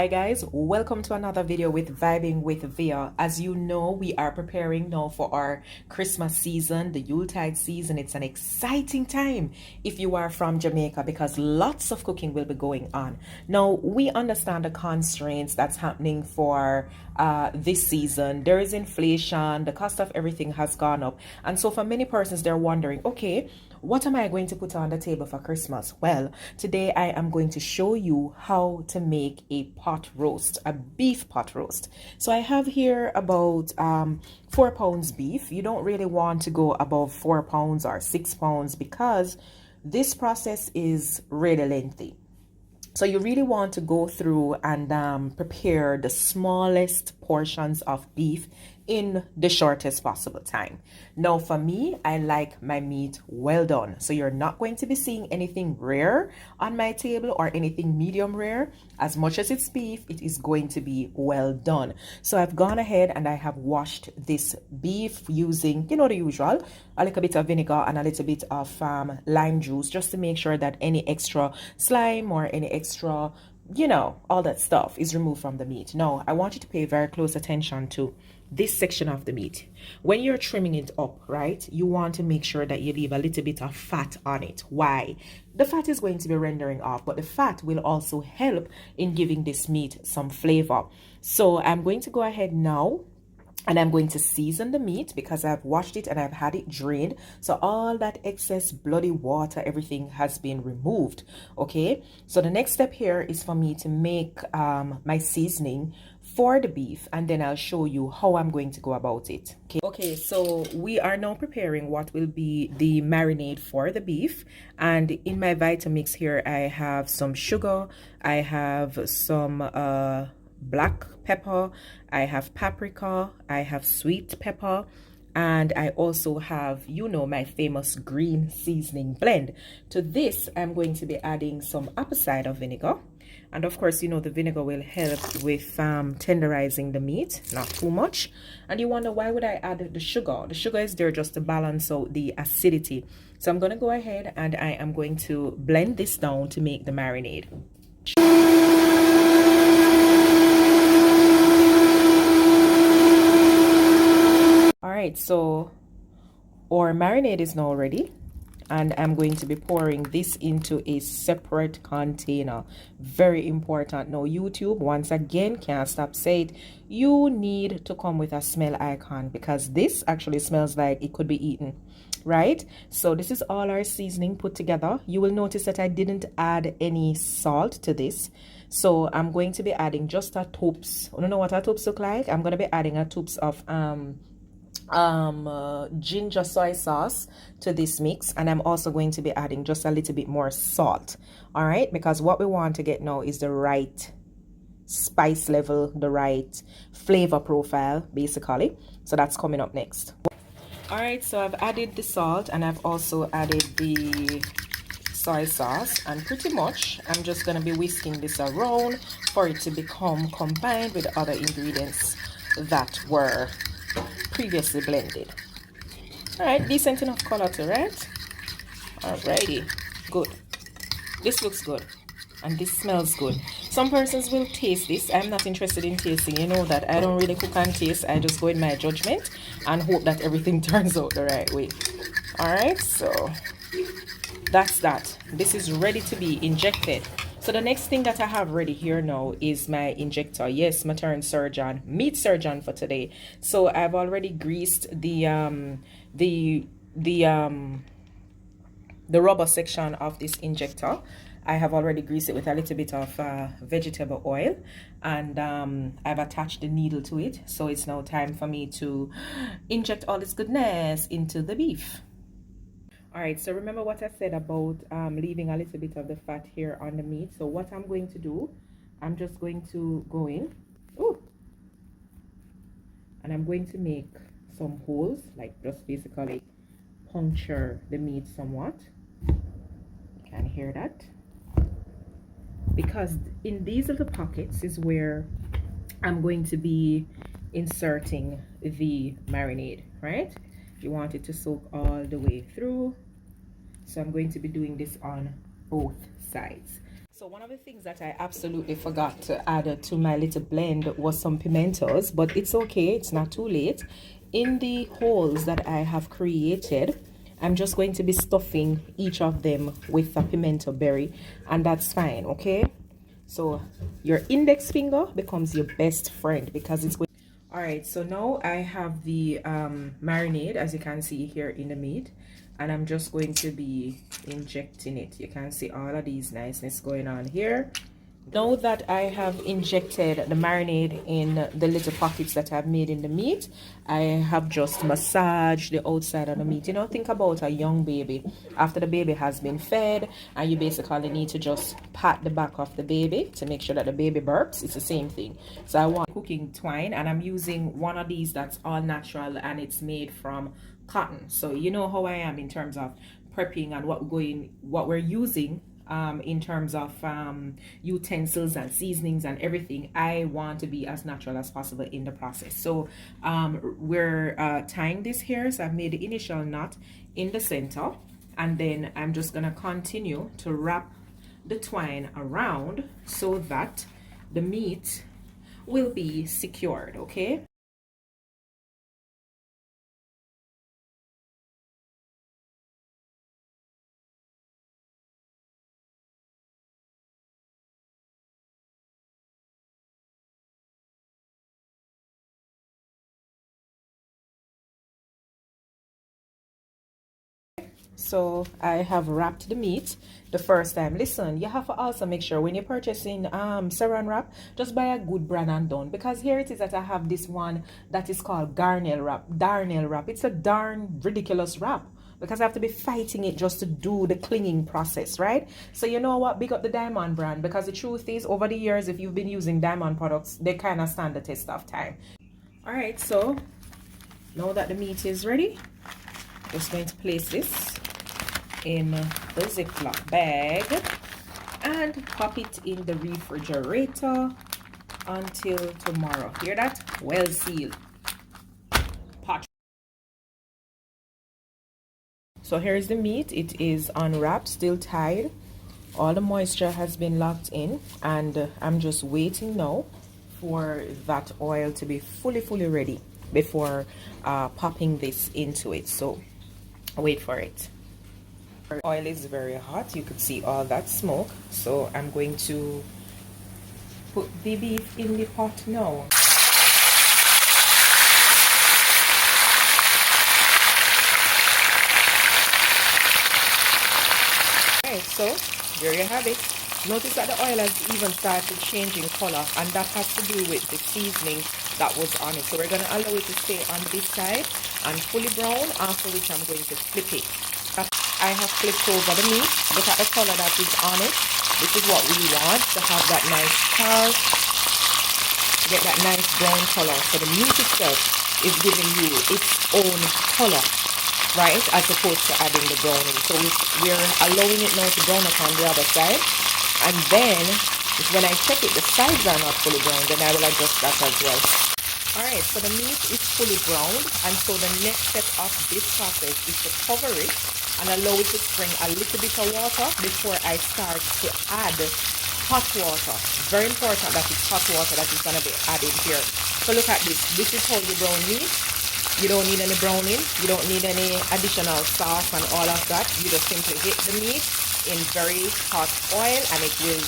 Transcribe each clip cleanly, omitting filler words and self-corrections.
Hi guys, welcome to another video with Vibing with Via. As you know, we are preparing now for our Christmas season, the Yuletide season. It's an exciting time if you are from Jamaica because lots of cooking will be going on. Now, we understand the constraints that's happening for this season. There is inflation, the cost of everything has gone up. And so for many persons, they're wondering, okay, what am I going to put on the table for Christmas? Well, today I am going to show you how to make a pot roast, a beef pot roast. So I have here about 4 pounds beef. You don't really want to go above 4 pounds or 6 pounds because this process is really lengthy. So you really want to go through and prepare the smallest portions of beef in the shortest possible time. Now for me, I like my meat well done. So you're not going to be seeing anything rare on my table or anything medium rare. As much as it's beef, it is going to be well done. So I've gone ahead and I have washed this beef using, you know, the usual, a little bit of vinegar and a little bit of lime juice, just to make sure that any extra slime or any extra, you know, all that stuff is removed from the meat. Now, I want you to pay very close attention to this section of the meat. When you're trimming it up, right, you want to make sure that you leave a little bit of fat on it. Why? The fat is going to be rendering off, but the fat will also help in giving this meat some flavor. So I'm going to go ahead now and I'm going to season the meat because I've washed it and I've had it drained. So all that excess bloody water, everything has been removed. Okay. So the next step here is for me to make my seasoning for the beef, and then I'll show you how I'm going to go about it. Okay, so we are now preparing what will be the marinade for the beef. And in my Vitamix here, I have some sugar, I have some black pepper, I have paprika, I have sweet pepper, and I also have, you know, my famous green seasoning blend. To this, I'm going to be adding some apple cider vinegar. And of course, you know, the vinegar will help with tenderizing the meat, not too much. And you wonder, why would I add the sugar? The sugar is there just to balance out the acidity. So I'm going to go ahead and I am going to blend this down to make the marinade. All right, so our marinade is now ready. And I'm going to be pouring this into a separate container. Very important. Now, YouTube, once again, can't stop saying it. You need to come with a smell icon because this actually smells like it could be eaten, right? So this is all our seasoning put together. You will notice that I didn't add any salt to this. So I'm going to be adding just a toops. I don't know what a toops look like. I'm going to be adding a toops of ginger soy sauce to this mix, and I'm also going to be adding just a little bit more salt. All right, because what we want to get now is the right spice level, the right flavor profile basically. So that's coming up next. All right, so I've added the salt and I've also added the soy sauce, and pretty much I'm just going to be whisking this around for it to become combined with the other ingredients that were previously blended. All right, decent enough color too, right? Alrighty, good. This looks good and this smells good. Some persons will taste this. I'm not interested in tasting, you know that I don't really cook and taste. I just go in my judgment and hope that everything turns out the right way. All right, so that's that. This is ready to be injected. So the next thing that I have ready here now is my injector. Yes, my turn surgeon, meat surgeon for today. So I've already greased the rubber section of this injector. I have already greased it with a little bit of vegetable oil, and I've attached the needle to it. So it's now time for me to inject all this goodness into the beef. All right, so remember what I said about leaving a little bit of the fat here on the meat. So what I'm going to do, I'm just going to go in, and I'm going to make some holes, like just basically puncture the meat somewhat. You can hear that, because in these little pockets is where I'm going to be inserting the marinade, right? You want it to soak all the way through. So I'm going to be doing this on both sides. So one of the things that I absolutely forgot to add to my little blend was some pimentos, but it's okay, it's not too late. In the holes that I have created, I'm just going to be stuffing each of them with a pimento berry, and that's fine, okay? So your index finger becomes your best friend because it's going. All right, so now I have the marinade, as you can see here in the meat, and I'm just going to be injecting it. You can see all of these niceness going on here. Now that I have injected the marinade in the little pockets that I've made in the meat, I have just massaged the outside of the meat. You know, think about a young baby. After the baby has been fed, and you basically need to just pat the back of the baby to make sure that the baby burps. It's the same thing. So I want cooking twine, and I'm using one of these that's all natural, and it's made from cotton. So you know how I am in terms of prepping and what we're using in terms of utensils and seasonings and everything. I want to be as natural as possible in the process. So we're tying this here. So I've made the initial knot in the center, and then I'm just gonna continue to wrap the twine around so that the meat will be secured, okay? So I have wrapped the meat the first time. Listen, you have to also make sure when you're purchasing saran wrap, just buy a good brand and done, because here it is that I have this one that is called Darnell wrap. It's a darn ridiculous wrap because I have to be fighting it just to do the clinging process, right? So you know what, big up the Diamond brand, because the truth is, over the years, if you've been using Diamond products, they kind of stand the test of time. All right, so now that the meat is ready, just going to place this in the Ziploc bag and pop it in the refrigerator until tomorrow. Hear that? Well sealed. Pot. So here's the meat. It is unwrapped, still tied. All the moisture has been locked in, and I'm just waiting now for that oil to be fully ready before popping this into it. So wait for it. Oil is very hot. You could see all that smoke. So I'm going to put the beef in the pot now. Okay, so there you have it. Notice that the oil has even started changing color, and that has to do with the seasoning that was on it. So we're going to allow it to stay on this side and fully brown, after which I'm going to flip it. I have flipped over the meat. Look at the color that is on it. This is what we want, to have that nice char, to get that nice brown color. So the meat itself is giving you its own color, right, as opposed to adding the browning. So we're allowing it now to brown up on the other side, and then when I check it, the sides are not fully browned, then I will adjust that as well. Alright, so the meat is fully browned, and so the next step of this process is to cover it and allow it to spring a little bit of water before I start to add hot water. Very important that it's hot water that is going to be added here. So look at this. This is how you brown meat. You don't need any browning. You don't need any additional sauce and all of that. You just simply hit the meat in very hot oil, and it will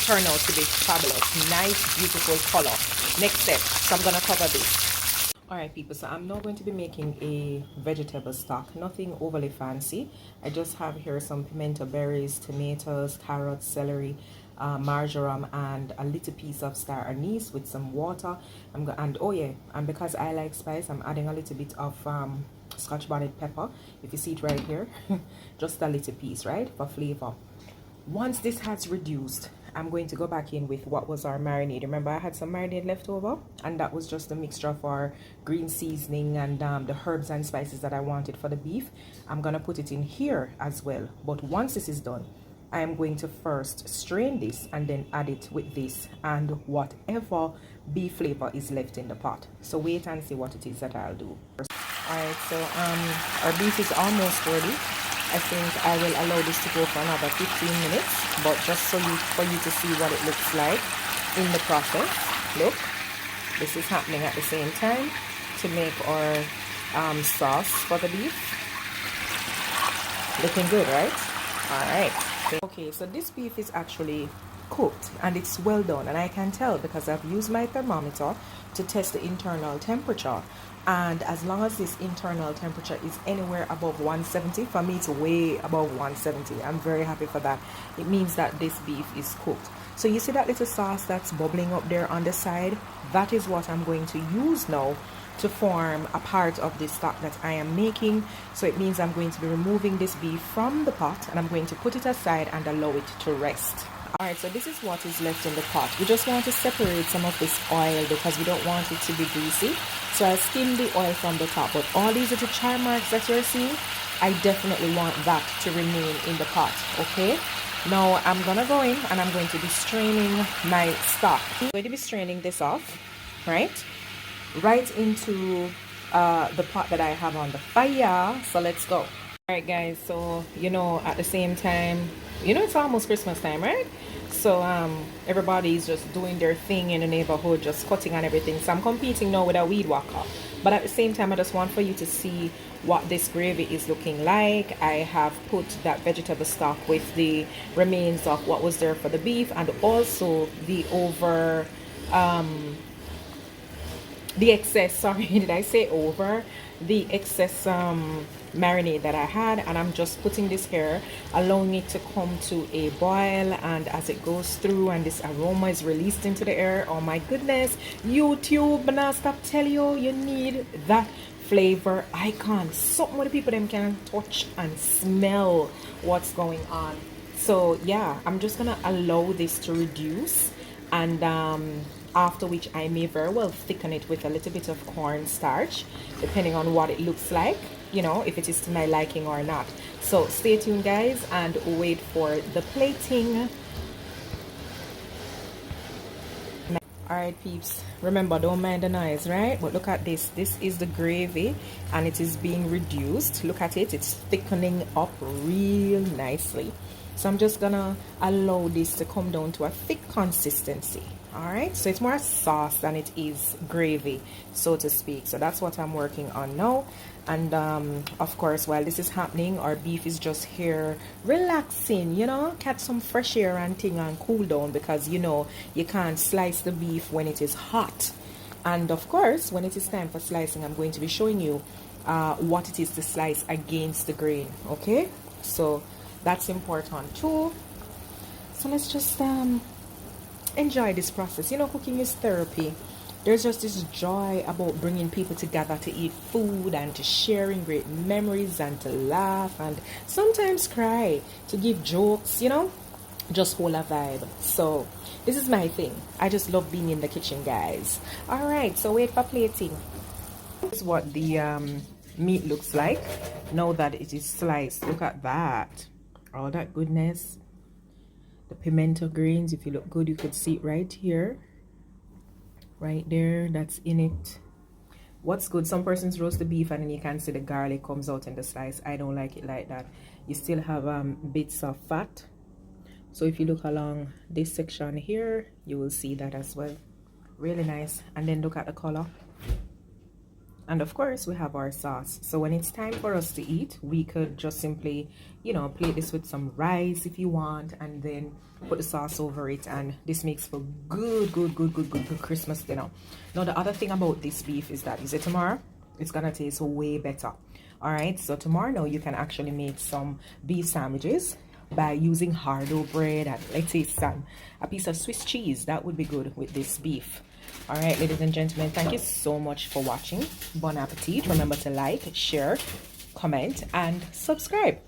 turn out to be fabulous. Nice, beautiful color. Next step, so I'm going to cover this. Alright people, so I'm now going to be making a vegetable stock. Nothing overly fancy. I just have here some pimento berries, tomatoes, carrots, celery, marjoram, and a little piece of star anise with some water. And oh yeah, and because I like spice, I'm adding a little bit of scotch bonnet pepper. If you see it right here, just a little piece, right, for flavor. Once this has reduced, I'm going to go back in with what was our marinade. Remember, I had some marinade left over, and that was just a mixture of our green seasoning and the herbs and spices that I wanted for the beef. I'm gonna put it in here as well. But once this is done, I am going to first strain this and then add it with this and whatever beef flavor is left in the pot. So wait and see what it is that I'll do. Alright, so our beef is almost ready. I think I will allow this to go for another 15 minutes, but just for you to see what it looks like in the process. Look, this is happening at the same time to make our sauce for the beef. Looking good, right? All right. Okay, so this beef is actually cooked and it's well done, and I can tell because I've used my thermometer to test the internal temperature, and as long as this internal temperature is anywhere above 170, for me it's way above 170. I'm very happy for that. It means that this beef is cooked. So you see that little sauce that's bubbling up there on the side? That is what I'm going to use now to form a part of the stock that I am making. So it means I'm going to be removing this beef from the pot and I'm going to put it aside and allow it to rest. Alright, so this is what is left in the pot. We just want to separate some of this oil because we don't want it to be greasy. So I skim the oil from the top, but all these little char marks that you're seeing, I definitely want that to remain in the pot, okay? Now I'm gonna go in and I'm going to be straining my stock. I'm going to be straining this off, right into the pot that I have on the fire. So let's go. Alright guys, so at the same time, it's almost Christmas time, right? So everybody's just doing their thing in the neighborhood, just cutting and everything. So I'm competing now with a weed whacker, but at the same time I just want for you to see what this gravy is looking like. I have put that vegetable stock with the remains of what was there for the beef, and also the excess, sorry, did I say over? The excess marinade that I had, and I'm just putting this here, allowing it to come to a boil, and as it goes through and this aroma is released into the air, oh my goodness, YouTube, but now stop tell you, you need that flavor icon, something where the people them can touch and smell what's going on. So yeah, I'm just gonna allow this to reduce, and after which I may very well thicken it with a little bit of cornstarch, depending on what it looks like, if it is to my liking or not. So stay tuned guys and wait for the plating. Alright peeps, remember, don't mind the noise, right? But look at this. This is the gravy and it is being reduced. Look at it, it's thickening up real nicely. So I'm just gonna allow this to come down to a thick consistency. Alright, so it's more sauce than it is gravy, so to speak. So that's what I'm working on now. And of course, while this is happening, our beef is just here relaxing, catch some fresh air and thing and cool down, because you can't slice the beef when it is hot. And of course, when it is time for slicing, I'm going to be showing you what it is to slice against the grain, okay? So that's important too. So let's just enjoy this process. Cooking is therapy. There's just this joy about bringing people together to eat food and to sharing great memories and to laugh and sometimes cry, to give jokes, just whole a vibe. So this is my thing. I just love being in the kitchen, guys. All right, so wait for plating. This is what the meat looks like now that it is sliced. Look at that, all that goodness. The pimento grains, if you look good, you could see it right here, right there, that's in it. What's good, some persons roast the beef and then you can see the garlic comes out in the slice. I don't like it like that. You still have bits of fat. So if you look along this section here, you will see that as well. Really nice. And then look at the color. And of course we have our sauce. So when it's time for us to eat, we could just simply plate this with some rice if you want, and then put the sauce over it, and this makes for good Christmas dinner. Now the other thing about this beef is that, tomorrow it's gonna taste way better. All right, so tomorrow now you can actually make some beef sandwiches by using hardo bread and lettuce and a piece of Swiss cheese. That would be good with this beef. All right, ladies and gentlemen, thank you so much for watching. Bon appetit. Remember to like, share, comment, and subscribe.